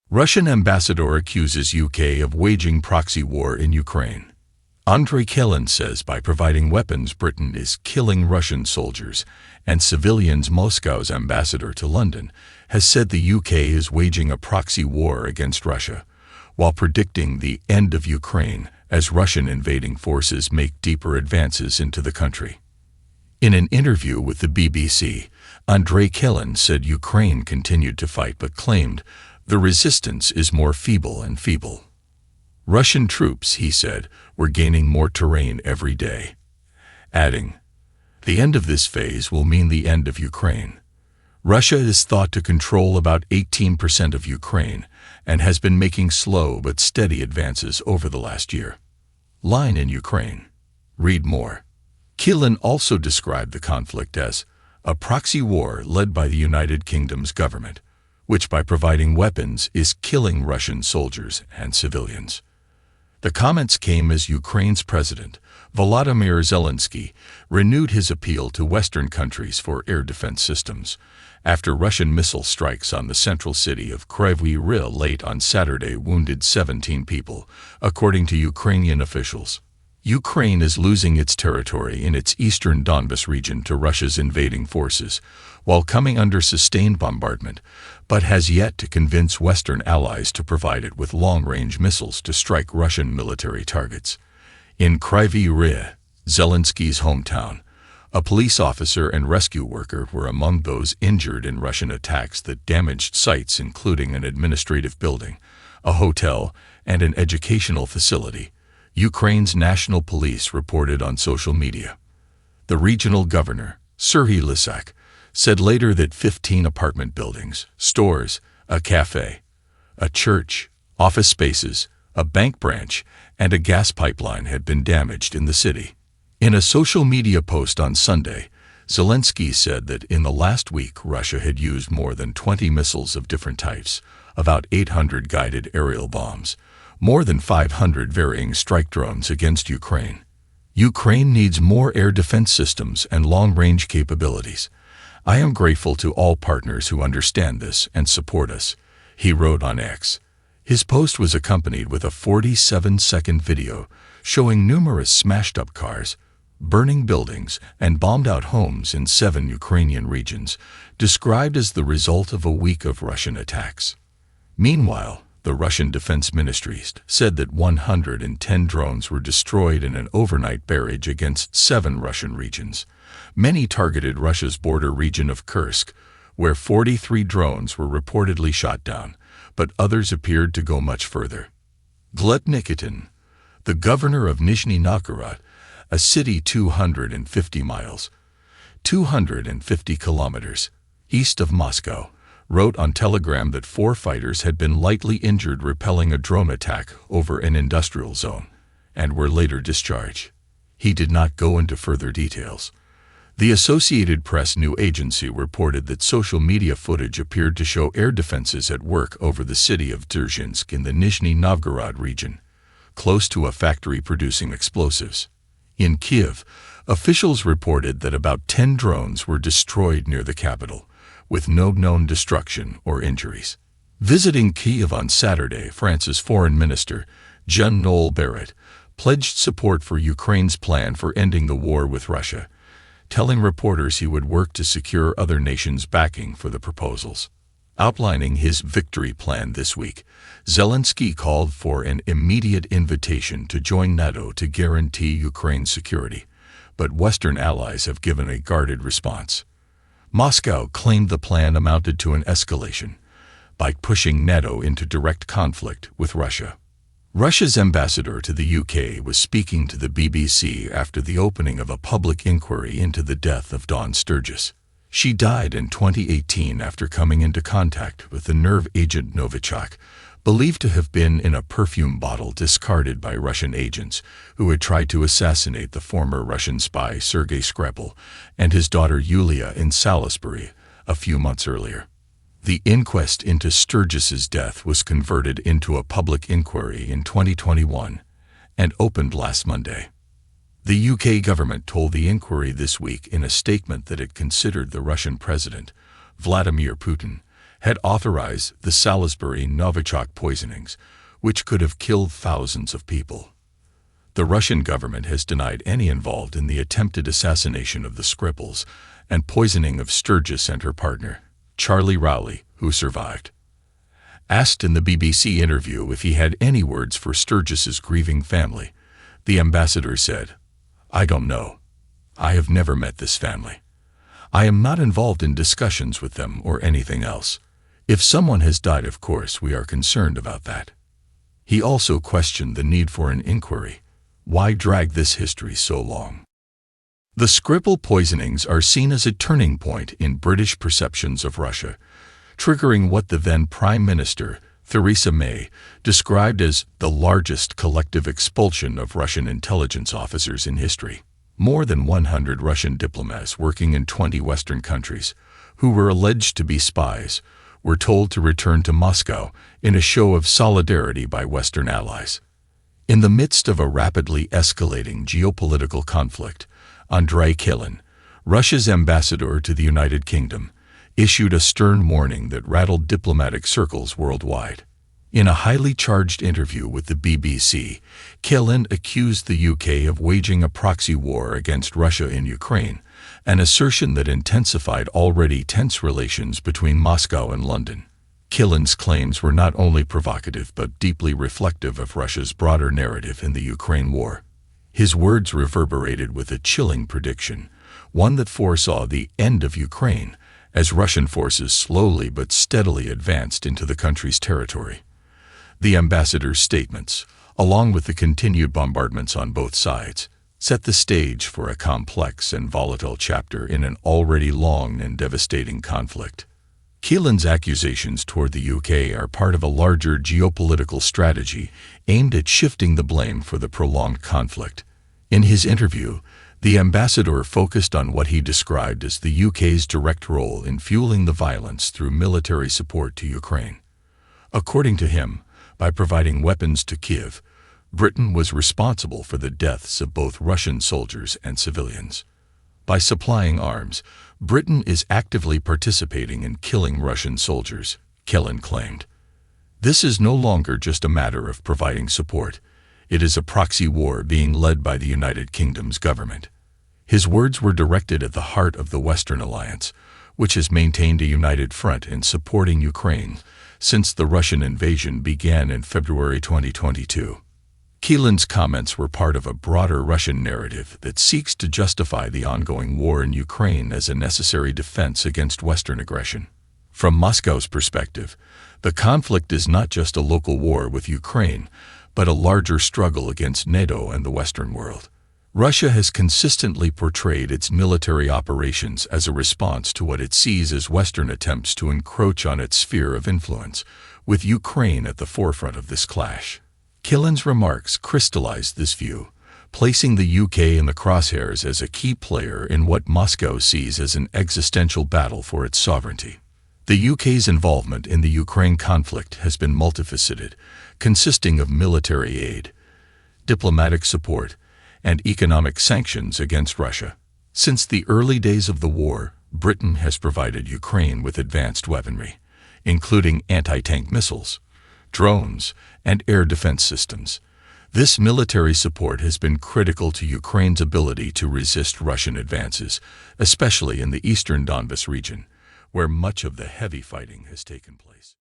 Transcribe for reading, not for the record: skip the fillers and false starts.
Russian ambassador accuses UK of waging proxy war in Ukraine. Andrei Kelin says by providing weapons Britain is killing Russian soldiers and civilians. Moscow's ambassador to London has said the UK is waging a proxy war against Russia, while predicting the end of Ukraine as Russian invading forces make deeper advances into the country. In an interview with the BBC, Andrei Kelin said Ukraine continued to fight but claimed the resistance is more feeble and feeble. Russian troops, he said, were gaining more terrain every day, adding, "The end of this phase will mean the end of Ukraine." Russia is thought to control about 18% of Ukraine and has been making slow but steady advances over the last year. Line in Ukraine. Read more. Kelin also described the conflict as a proxy war led by the United Kingdom's government, which by providing weapons is killing Russian soldiers and civilians. The comments came as Ukraine's president, Volodymyr Zelensky, renewed his appeal to Western countries for air defense systems after Russian missile strikes on the central city of Kryvyi Rih late on Saturday wounded 17 people, according to Ukrainian officials. Ukraine is losing its territory in its eastern Donbas region to Russia's invading forces, while coming under sustained bombardment, but has yet to convince Western allies to provide it with long-range missiles to strike Russian military targets. In Kryvyi Rih, Zelensky's hometown, a police officer and rescue worker were among those injured in Russian attacks that damaged sites including an administrative building, a hotel, and an educational facility, Ukraine's national police reported on social media. The regional governor, Serhiy Lysak, said later that 15 apartment buildings, stores, a cafe, a church, office spaces, a bank branch, and a gas pipeline had been damaged in the city. In a social media post on Sunday, Zelensky said that in the last week Russia had used more than 20 missiles of different types, about 800 guided aerial bombs, more than 500 varying strike drones against Ukraine. Ukraine needs more air defense systems and long-range capabilities. I am grateful to all partners who understand this and support us, he wrote on X. His post was accompanied with a 47-second video showing numerous smashed-up cars, burning buildings, and bombed-out homes in 7 Ukrainian regions, described as the result of a week of Russian attacks. Meanwhile, the Russian Defense Ministry said that 110 drones were destroyed in an overnight barrage against 7 Russian regions. Many targeted Russia's border region of Kursk, where 43 drones were reportedly shot down, but others appeared to go much further. Gleb Nikitin, the governor of Nizhny Novgorod, a city 250 miles, 250 kilometers, east of Moscow, wrote on Telegram that 4 fighters had been lightly injured repelling a drone attack over an industrial zone, and were later discharged. He did not go into further details. The Associated Press news agency reported that social media footage appeared to show air defenses at work over the city of Dzerzhinsk in the Nizhny Novgorod region, close to a factory producing explosives. In Kiev, officials reported that about 10 drones were destroyed near the capital, with no known destruction or injuries. Visiting Kiev on Saturday, France's Foreign Minister, Jean-Noël Barrot, pledged support for Ukraine's plan for ending the war with Russia, telling reporters he would work to secure other nations' backing for the proposals. Outlining his victory plan this week, Zelensky called for an immediate invitation to join NATO to guarantee Ukraine's security, but Western allies have given a guarded response. Moscow claimed the plan amounted to an escalation by pushing NATO into direct conflict with Russia. Russia's ambassador to the UK was speaking to the BBC after the opening of a public inquiry into the death of Dawn Sturgis. She died in 2018 after coming into contact with the nerve agent Novichok, believed to have been in a perfume bottle discarded by Russian agents who had tried to assassinate the former Russian spy Sergei Skripal and his daughter Yulia in Salisbury a few months earlier. The inquest into Sturgis's death was converted into a public inquiry in 2021 and opened last Monday. The UK government told the inquiry this week in a statement that it considered the Russian president, Vladimir Putin, had authorized the Salisbury-Novichok poisonings, which could have killed thousands of people. The Russian government has denied any involved in the attempted assassination of the Skripals and poisoning of Sturgis and her partner, Charlie Rowley, who survived. Asked in the BBC interview if he had any words for Sturgis's grieving family, the ambassador said, "I don't know. I have never met this family. I am not involved in discussions with them or anything else. If someone has died, of course, we are concerned about that." He also questioned the need for an inquiry. Why drag this history so long? The Skripal poisonings are seen as a turning point in British perceptions of Russia, triggering what the then Prime Minister, Theresa May, described as the largest collective expulsion of Russian intelligence officers in history. More than 100 Russian diplomats working in 20 Western countries, who were alleged to be spies, were told to return to Moscow in a show of solidarity by Western allies. In the midst of a rapidly escalating geopolitical conflict, Andrei Kilin, Russia's ambassador to the United Kingdom, issued a stern warning that rattled diplomatic circles worldwide. In a highly charged interview with the BBC, Kilin accused the UK of waging a proxy war against Russia in Ukraine, an assertion that intensified already tense relations between Moscow and London. Kilin's claims were not only provocative but deeply reflective of Russia's broader narrative in the Ukraine war. His words reverberated with a chilling prediction, one that foresaw the end of Ukraine as Russian forces slowly but steadily advanced into the country's territory. The ambassador's statements, along with the continued bombardments on both sides, set the stage for a complex and volatile chapter in an already long and devastating conflict. Kilin's accusations toward the UK are part of a larger geopolitical strategy aimed at shifting the blame for the prolonged conflict. In his interview, the ambassador focused on what he described as the UK's direct role in fueling the violence through military support to Ukraine. According to him, by providing weapons to Kiev, Britain was responsible for the deaths of both Russian soldiers and civilians. By supplying arms, Britain is actively participating in killing Russian soldiers, Kilin claimed. This is no longer just a matter of providing support. It is a proxy war being led by the United Kingdom's government. His words were directed at the heart of the Western alliance, which has maintained a united front in supporting Ukraine since the Russian invasion began in February 2022. Kilin's comments were part of a broader Russian narrative that seeks to justify the ongoing war in Ukraine as a necessary defense against Western aggression. From Moscow's perspective, the conflict is not just a local war with Ukraine, but a larger struggle against NATO and the Western world. Russia has consistently portrayed its military operations as a response to what it sees as Western attempts to encroach on its sphere of influence, with Ukraine at the forefront of this clash. Kilin's remarks crystallized this view, placing the UK in the crosshairs as a key player in what Moscow sees as an existential battle for its sovereignty. The UK's involvement in the Ukraine conflict has been multifaceted, consisting of military aid, diplomatic support, and economic sanctions against Russia. Since the early days of the war, Britain has provided Ukraine with advanced weaponry, including anti-tank missiles, drones, and air defense systems. This military support has been critical to Ukraine's ability to resist Russian advances, especially in the eastern Donbas region, where much of the heavy fighting has taken place.